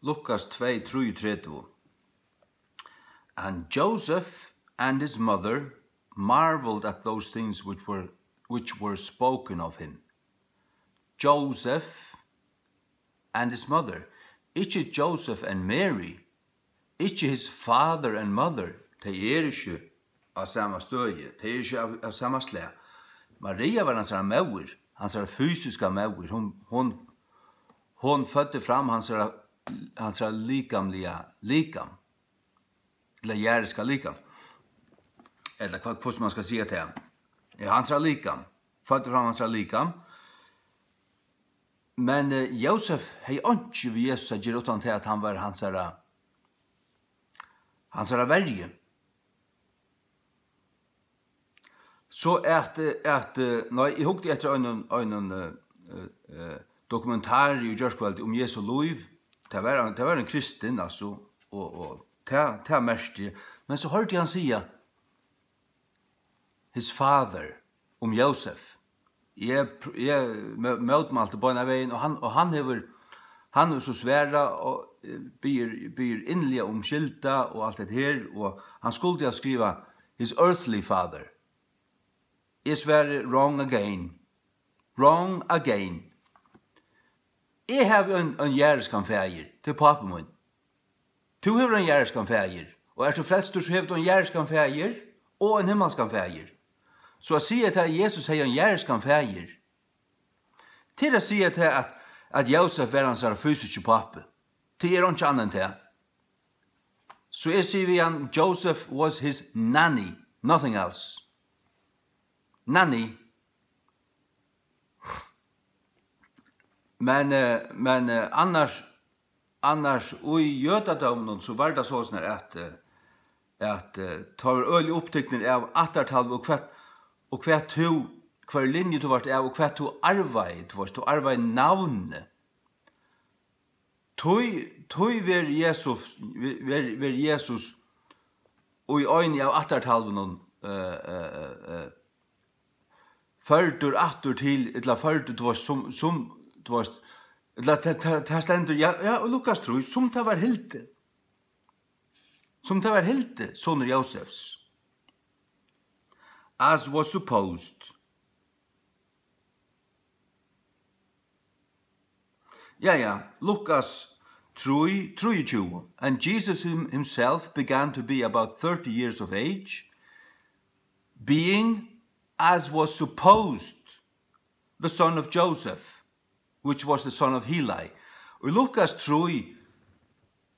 Lukas 2:33. And Joseph and his mother marveled at those things which were spoken of him. Joseph and his mother. Ikke Joseph and Mary. Ikke his father and mother. De ikke av samme støye. De ikke av samme slag. Maria var hans mauer. Hans fysiska mauer. Hon fødte fram hans likamliga likam. Eller järiska likam. Eller vad man ska säga till han. Ja, hans likam. Fødte fram hans likam. Men Josef hei ikke ved Jesus at gjør utan til at han var hans verge. Så når jeg hukte etter en dokumentar i Gjørskveld om Jesu liv, det var en kristen, altså, og det mest. Men så hørte han sige, his father, om Josef. Jeg møtmalte på en veien, og han er så svære, og blir innelige om skilta, og alt det her, og han skulle ha skriva, his earthly father. Is very wrong again. Wrong again. Jeg har en jæreskan fægir til pappa min. Du har en jæreskan fægir, og du frelst, så har du en jæreskan fægir, og en himmelskan fægir. Så jeg sier til at Jesus har en jæreskan fægir. Til jeg sier til at Josef var hans fysiske pappa. Til er ikke annet til. Så jeg sier vi han, Joseph was his nanny, nothing else. Nanny. Men annars i jødadommen så var det sånn at tar øyelig opptykning av attertall og hver linje du vart av og hver du arbeid navnet. Tøy ver Jesus og i øyne av attertalven førdur atter til eller førdur du var som du var det stendur ja og Lukas tror som det var hilte soner Josefs as was supposed. Ja, Lukas 3:22. And Jesus himself began to be about 30 years of age, being, as was supposed, the son of Joseph, which was the son of Heli. Og Lukas 3,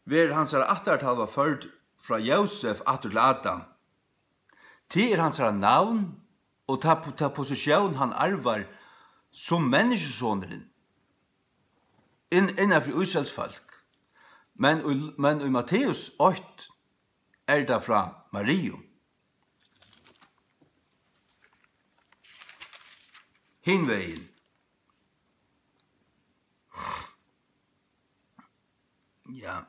ver hans attertal var ført fra Josef atter til Adam. Det hans navn, og ta posisjon han arvar som menneskesåneren innenfor Israels folk. Men i Matteus 8 det fra Mario. Hinveien. Ja.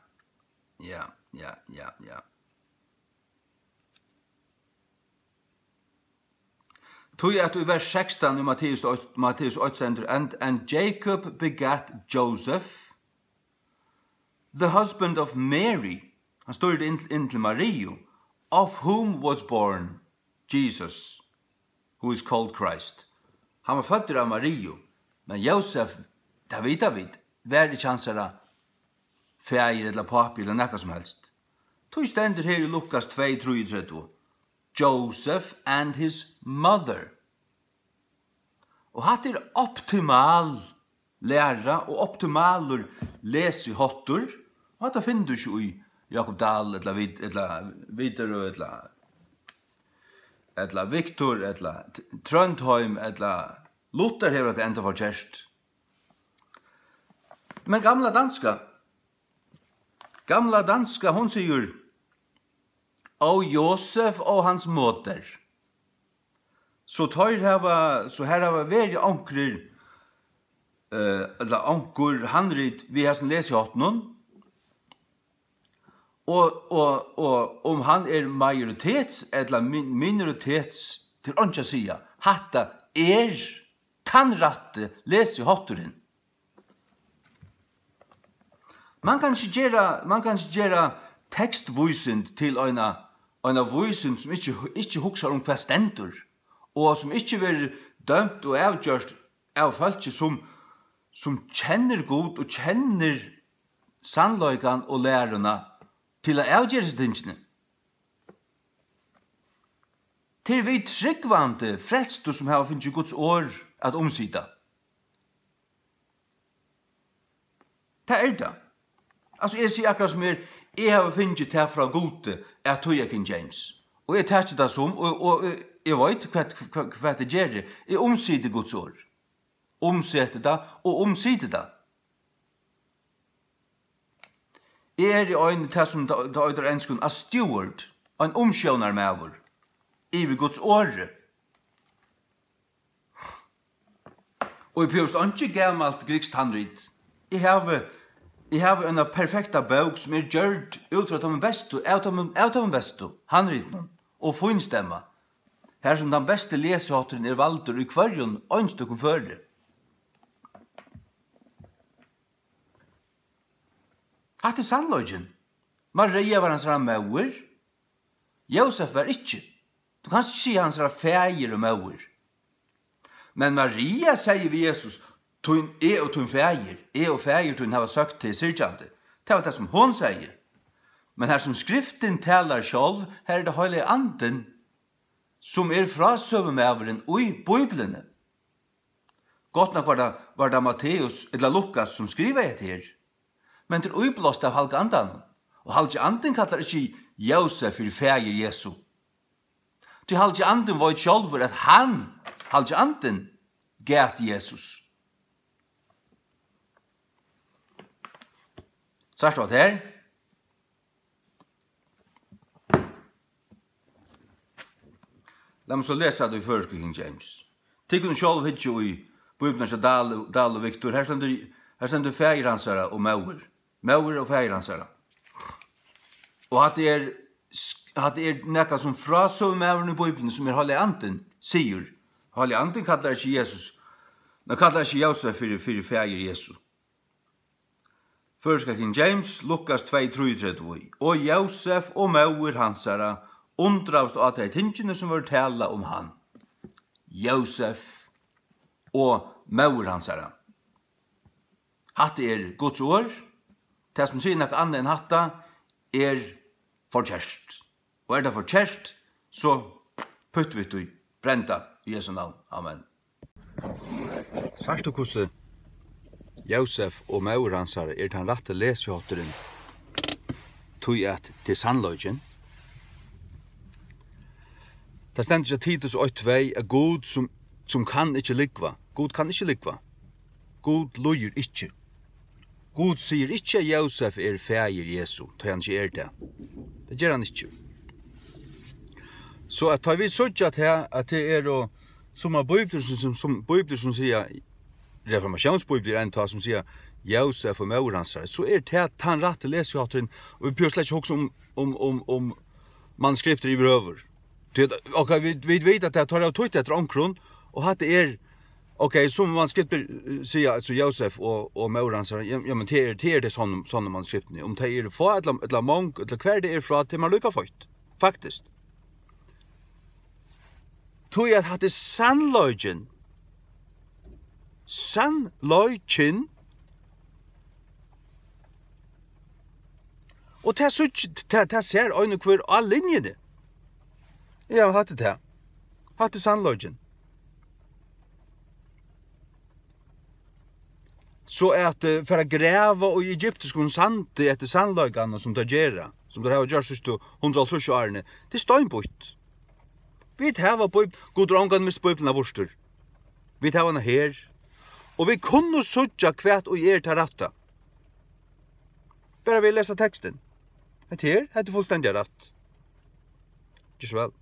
Tog at i vers 16 i Matteus 8 center, and Jacob begat Joseph, the husband of Mary, han står det inn til Mario, of whom was born Jesus, who is called Christ. Han var født av Mario, men Josef, David, var ikke hans fægir eller papi eller nekka som helst. Tog stender her i Lukas 2:33. Joseph and his mother. Og hatt optimal læra og optimaler lesehottur. Og hatt finner du ikke i Jakob Dahl, eller Videre, eller Victor, eller Trondheim, eller Luther hever det enda for kjærst. Men gamla danska, hon sier, og Josef og hans måter. Så her har vært ankler, eller anker handrit vi har som leser hatt noen. Og om han majoritets eller minoritets til åndsja sida, hatta tannratte leser hatturen. Man kan ikke gjøre tekstvoisend til en voisend som ikke husker om hva stendur, og som ikke vil dømt og avgjørst av folk som kjenner god og kjenner sannløygan og lærerne til å avgjøre seg tingene. Til vi tryggvante frelster som har finnet Guds år at omsida. Det det. Altså, jeg sier akkurat som jeg har finnet det fra gode at tog King James. Og jeg tar ikke det som, og jeg vet hva det gjør. Jeg omsider Guds år. Omsetter det, og omsider det. Jeg i øynene til som det øyder ønsker, a steward, en omsjøner med vår, i Guds åre. Og jeg prøver ikke gammelt grekst handrit. Jeg har en perfekta bok som gjørt ut fra den bestu, av den bestu, handriten og funnstemma. Her som den beste lesehatteren valdur i kvarjon ønstukken føre. Hatt sannløgjen. Maria var hans mauer. Josef var ikke. Du kan ikke si hans feir og mauer. Men Maria sier vi Jesus, tun og tun feir. Og feir tun hava søkt til syrkjande. Det var det som hon sier. Men her som skriften talar sjálv, her det heilige anden, som fra søvemæveren og i Bibelene. Godt nok var det Matteus eller Lukas som skriver et her. Men til uiblåst av halge andan. Og halge anden kallar ikke Josef for feir Jesu. Til halge anden var ikke sjálfur at han, halge anden, gæt Jesus. Så står det her. La meg så lese det i første King James. Tikkun sjálf hitju i Bibelen av Dal og Victor. Her stender feir hansara og mauer. Mauer og feir hansara. Og at det nekka som frasøv mauren i Bibelen som Hallig Anden sier. Hallig Anden kallar ikke Jesus. Nå kallar ikke Josef for feir Jesus. Første King James, Lukas 2:33. Og Josef og mauer hansara undravst at det tingene som var tala om han. Josef og mauer hansara. Hatt Guds år. Det som sier nok annet enn hatta forkjærst. Og det forkjærst, så putter vi til brenta i Jesu navn. Amen. Sørste kurset Josef og mauer hansara den rette lesehotteren tog at til sannløgjen. Det stender ikke Titus 8:2 er god som kan ikke likva. God kan ikke likva. God løyer ikke. God sier ikke at Josef feir Jesu, til han ikke det. Det gjør han ikke. Så at vi sørger at det som av bibler som sier, reformasjonsbibler en som sier Josef og mauer hans, så det at han rette lesehatteren, og vi prøver slett ikke også om manuskripter i brøver. Okay, vi vet at det tar av tøyt etter omkron, og at det som manuskripter sier, altså Josef og mauer hans, ja, men det sånne manuskriptene. Om det få, eller mange, eller hver det fra, til man lykker føyt. Faktisk. Tog jeg at det sannløgjen. Sannløgjen. Og det ser øyne hver all linjene. Ja, hatt det. Hatt det sannløgjen. Så at for å greve og i egyptisk sande etter sannløgene som det gjør, som det har gjort siste 130 årene, det står en bort. Vi har god rångan mist Bibelen av borster. Vi har henne her. Og vi kunne søtja kvært og til rette. Bare vi leser teksten. Det her er fullstendig rett. Ikke så vel.